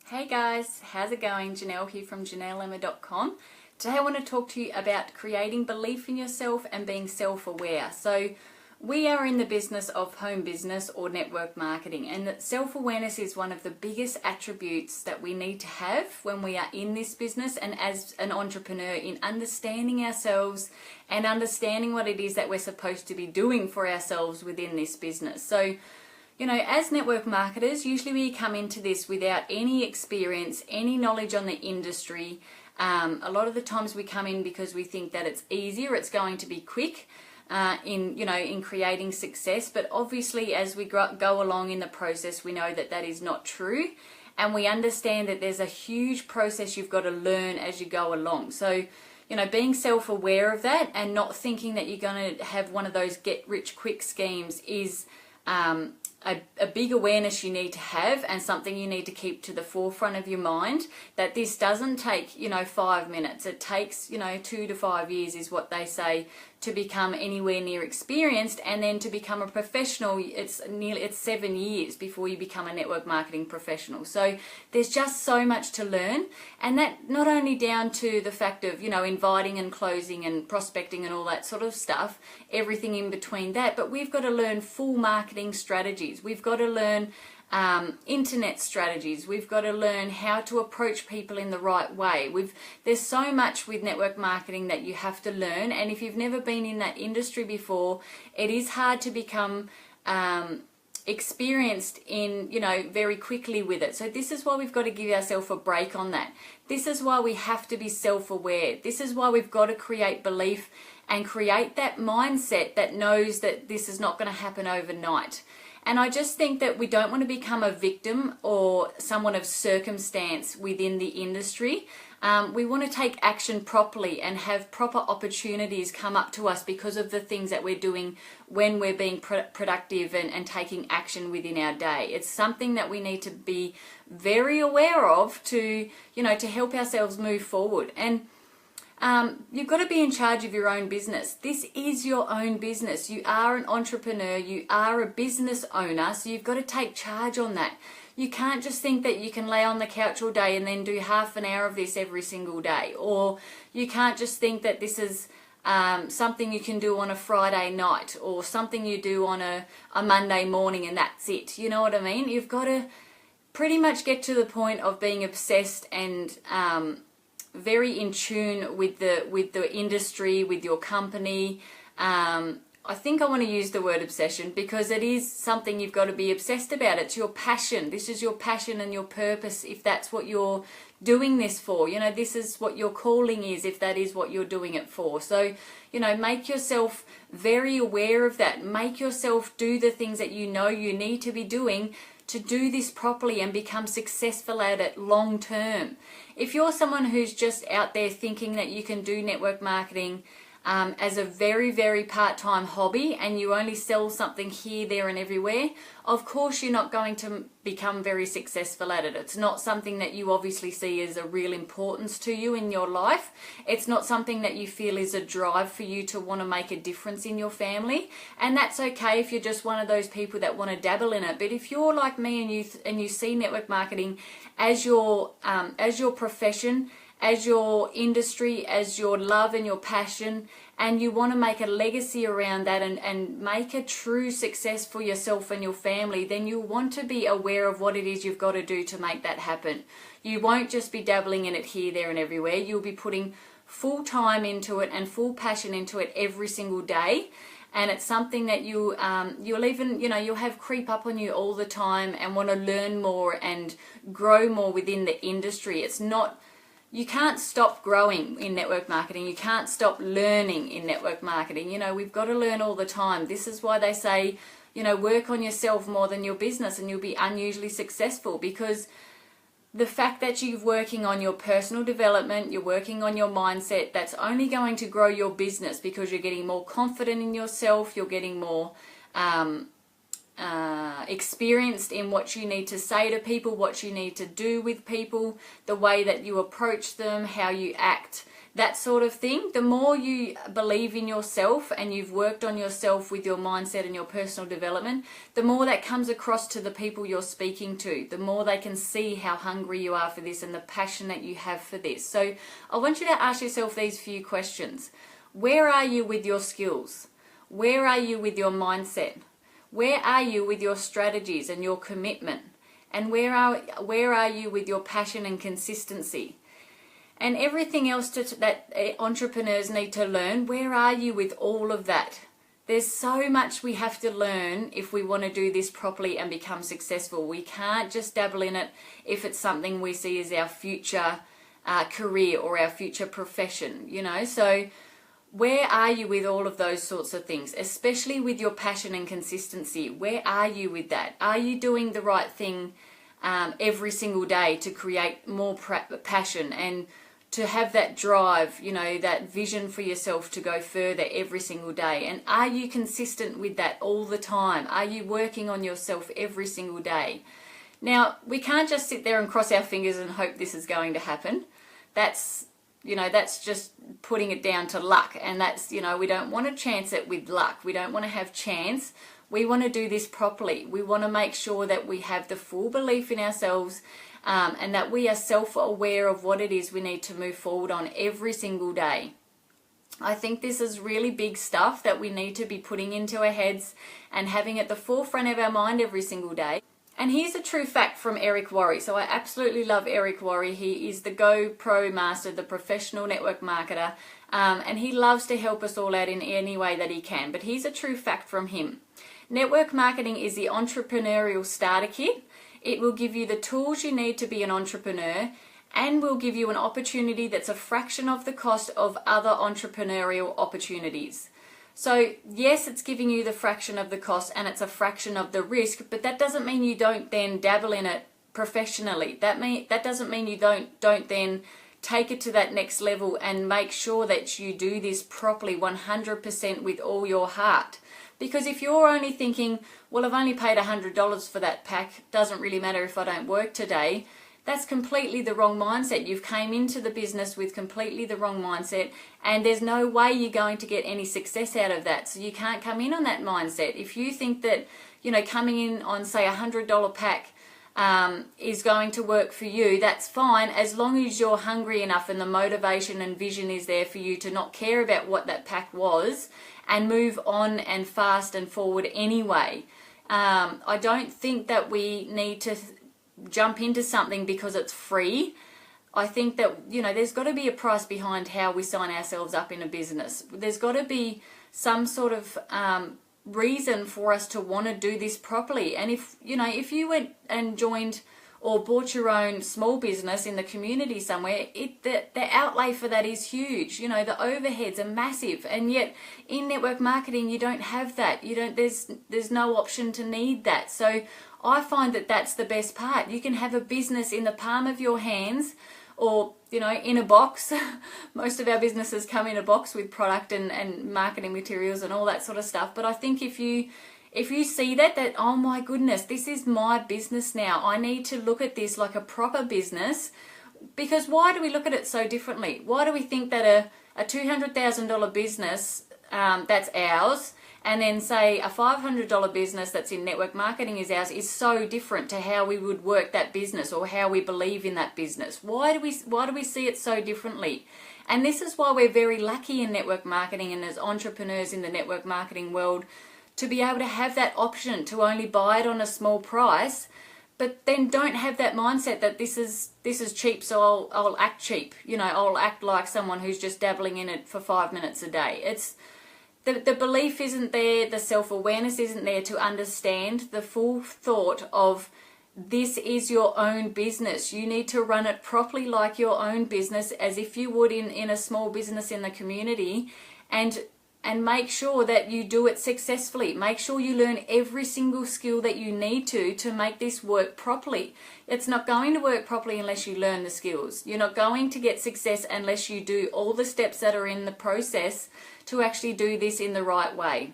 Hey guys, how's it going? Janelle here from JanelleEmma.com. Today I want to talk to you about creating belief in yourself and being self-aware. So we are in the business of home business or network marketing, and that self-awareness is one of the biggest attributes that we need to have when we are in this business and as an entrepreneur, in understanding ourselves and understanding what it is that we're supposed to be doing for ourselves within this business. So as network marketers, usually we come into this without any experience, any knowledge on the industry. A lot of the times we come in because we think that it's easy or it's going to be quick in creating success. But obviously, as we go along in the process, we know that that is not true. And we understand that there's a huge process you've got to learn as you go along. So, being self-aware of that and not thinking that you're going to have one of those get-rich-quick schemes is a big awareness you need to have, and something you need to keep to the forefront of your mind, that this doesn't take 5 minutes. It takes 2 to 5 years is what they say to become anywhere near experienced, and then to become a professional it's 7 years before you become a network marketing professional. So there's just so much to learn, and that not only down to the fact of inviting and closing and prospecting and all that sort of stuff, everything in between that, but we've got to learn full marketing strategies. We've got to learn internet strategies. We've got to learn how to approach people in the right way. There's so much with network marketing that you have to learn, and if you've never been in that industry before, it is hard to become experienced in very quickly with it. So this is why we've got to give ourselves a break on that. This is why we have to be self-aware. This is why we've got to create belief and create that mindset that knows that this is not going to happen overnight. And I just think that we don't want to become a victim or someone of circumstance within the industry. We want to take action properly and have proper opportunities come up to us because of the things that we're doing when we're being productive and taking action within our day. It's something that we need to be very aware of to help ourselves move forward. And you've got to be in charge of your own business. This is your own business. You are an entrepreneur. You are a business owner. So you've got to take charge on that. You can't just think that you can lay on the couch all day and then do half an hour of this every single day. Or you can't just think that this is something you can do on a Friday night or something you do on a Monday morning and that's it. You know what I mean? You've got to pretty much get to the point of being obsessed and very in tune with the industry, with your company. I think I want to use the word obsession because it is something you've got to be obsessed about. It's your passion. This is your passion and your purpose if that's what you're doing this for. This is what your calling is if that is what you're doing it for. So, make yourself very aware of that. Make yourself do the things that you need to be doing to do this properly and become successful at it long term. If you're someone who's just out there thinking that you can do network marketing as a very, very part-time hobby and you only sell something here, there and everywhere, of course you're not going to become very successful at it. It's not something that you obviously see as a real importance to you in your life. It's not something that you feel is a drive for you to want to make a difference in your family. And that's okay if you're just one of those people that want to dabble in it. But if you're like me and you see network marketing as your profession, as your industry, as your love and your passion, and you want to make a legacy around that and make a true success for yourself and your family, then you want to be aware of what it is you've got to do to make that happen. You won't just be dabbling in it here, there and everywhere. You'll be putting full time into it and full passion into it every single day. And it's something that you'll have creep up on you all the time and want to learn more and grow more within the industry. You can't stop growing in network marketing. You can't stop learning in network marketing. We've got to learn all the time. This is why they say, work on yourself more than your business and you'll be unusually successful, because the fact that you're working on your personal development, you're working on your mindset, that's only going to grow your business because you're getting more confident in yourself, you're getting more experienced in what you need to say to people, what you need to do with people, the way that you approach them, how you act. that sort of thing. The more you believe in yourself and you've worked on yourself with your mindset and your personal development, the more that comes across to the people you're speaking to, the more they can see how hungry you are for this and the passion that you have for this. So I want you to ask yourself these few questions. Where are you with your skills? Where are you with your mindset? Where are you with your strategies and your commitment? And where are you with your passion and consistency? And everything else that entrepreneurs need to learn, where are you with all of that? There's so much we have to learn if we want to do this properly and become successful. We can't just dabble in it if it's something we see as our future career or our future profession, you know. So where are you with all of those sorts of things, especially with your passion and consistency? Where are you with that? Are you doing the right thing every single day to create more passion and to have that drive, you know, that vision for yourself to go further every single day? And are you consistent with that all the time? Are you working on yourself every single day? Now, we can't just sit there and cross our fingers and hope this is going to happen. That's just putting it down to luck. And that's, you know, we don't want to chance it with luck. We don't want to have chance. We want to do this properly. We want to make sure that we have the full belief in ourselves and that we are self-aware of what it is we need to move forward on every single day. I think this is really big stuff that we need to be putting into our heads and having at the forefront of our mind every single day. And here's a true fact from Eric Worre. So I absolutely love Eric Worre. He is the GoPro master, the professional network marketer, and he loves to help us all out in any way that he can. But here's a true fact from him. Network marketing is the entrepreneurial starter kit. It will give you the tools you need to be an entrepreneur and will give you an opportunity that's a fraction of the cost of other entrepreneurial opportunities. So yes, it's giving you the fraction of the cost and it's a fraction of the risk, but that doesn't mean you don't then dabble in it professionally. That doesn't mean you don't then take it to that next level and make sure that you do this properly 100% with all your heart. Because if you're only thinking, well, I've only paid $100 for that pack, doesn't really matter if I don't work today, that's completely the wrong mindset. You've came into the business with completely the wrong mindset, and there's no way you're going to get any success out of that. So you can't come in on that mindset. If you think that, you know, coming in on, say, $100 pack is going to work for you, that's fine, as long as you're hungry enough and the motivation and vision is there for you to not care about what that pack was and move on and fast and forward anyway. I don't think that we need to jump into something because it's free. I think that, you know, there's got to be a price behind how we sign ourselves up in a business. There's got to be some sort of reason for us to want to do this properly. And if you went and joined or bought your own small business in the community somewhere, the outlay for that is huge. You know, the overheads are massive, and yet in network marketing you don't have that. There's no option to need that. So I find that that's the best part. You can have a business in the palm of your hands, or, you know, in a box. Most of our businesses come in a box with product and marketing materials and all that sort of stuff. But I think if you see that, oh my goodness, this is my business now, I need to look at this like a proper business. Because why do we look at it so differently? Why do we think that a $200,000 business that's ours, and then say a $500 business that's in network marketing is ours, is so different to how we would work that business or how we believe in that business? Why do we see it so differently? And this is why we're very lucky in network marketing and as entrepreneurs in the network marketing world to be able to have that option to only buy it on a small price, but then don't have that mindset that this is cheap, so I'll act cheap. You know, I'll act like someone who's just dabbling in it for 5 minutes a day. It's the belief isn't there, the self-awareness isn't there to understand the full thought of this is your own business. You need to run it properly like your own business, as if you would in a small business in the community, and make sure that you do it successfully. Make sure you learn every single skill that you need to make this work properly. It's not going to work properly unless you learn the skills. You're not going to get success unless you do all the steps that are in the process to actually do this in the right way.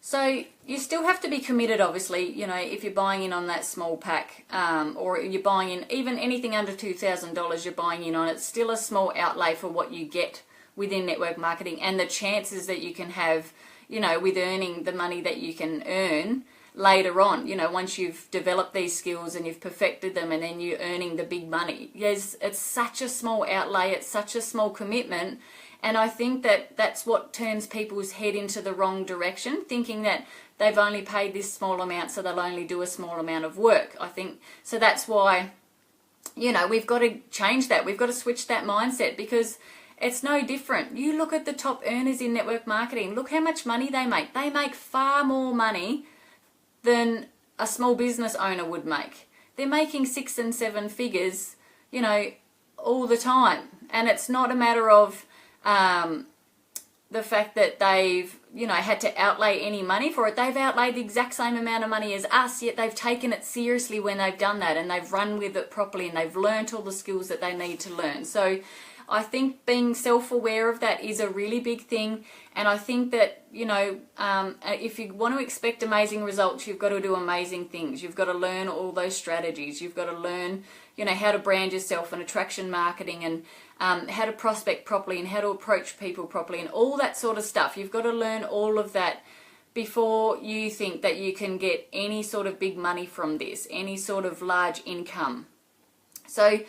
So, you still have to be committed, obviously, you know, if you're buying in on that small pack, or you're buying in even anything under $2,000 you're buying in on, it's still a small outlay for what you get within network marketing, and the chances that you can have, you know, with earning the money that you can earn later on, you know, once you've developed these skills and you've perfected them, and then you're earning the big money. Yes, it's such a small outlay, it's such a small commitment. And I think that that's what turns people's head into the wrong direction, thinking that they've only paid this small amount, so they'll only do a small amount of work. I think, so that's why, you know, we've got to change that. We've got to switch that mindset, because it's no different. You look at the top earners in network marketing, look how much money they make. They make far more money than a small business owner would make. They're making 6 and 7 figures, you know, all the time. And it's not a matter of the fact that they've, you know, had to outlay any money for it. They've outlaid the exact same amount of money as us, yet they've taken it seriously when they've done that, and they've run with it properly, and they've learnt all the skills that they need to learn. So I think being self-aware of that is a really big thing. And I think that, you know, if you want to expect amazing results, you've got to do amazing things. You've got to learn all those strategies. You've got to learn, you know, how to brand yourself and attraction marketing, and how to prospect properly, and how to approach people properly, and all that sort of stuff. You've got to learn all of that before you think that you can get any sort of big money from this, any sort of large income. So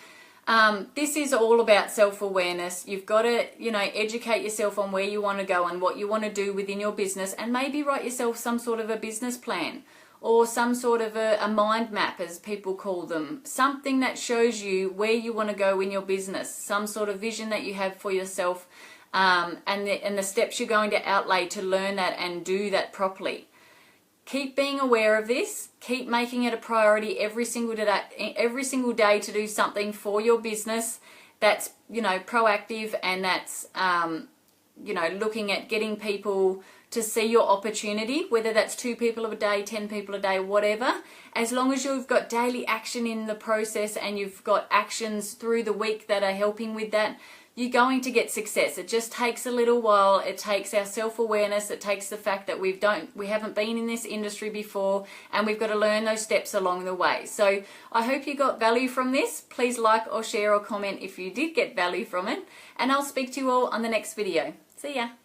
this is all about self-awareness. You've got to, you know, educate yourself on where you want to go and what you want to do within your business, and maybe write yourself some sort of a business plan, or some sort of a mind map, as people call them. Something that shows you where you want to go in your business, some sort of vision that you have for yourself, and the steps you're going to outlay to learn that and do that properly. Keep being aware of this. Keep making it a priority every single day to do something for your business that's, you know, proactive, and that's, you know, looking at getting people to see your opportunity, whether that's 2 people a day, 10 people a day, whatever. As long as you've got daily action in the process, and you've got actions through the week that are helping with that, you're going to get success. It just takes a little while. It takes our self-awareness. It takes the fact that we haven't been in this industry before, and we've got to learn those steps along the way. So I hope you got value from this. Please like or share or comment if you did get value from it, and I'll speak to you all on the next video. See ya.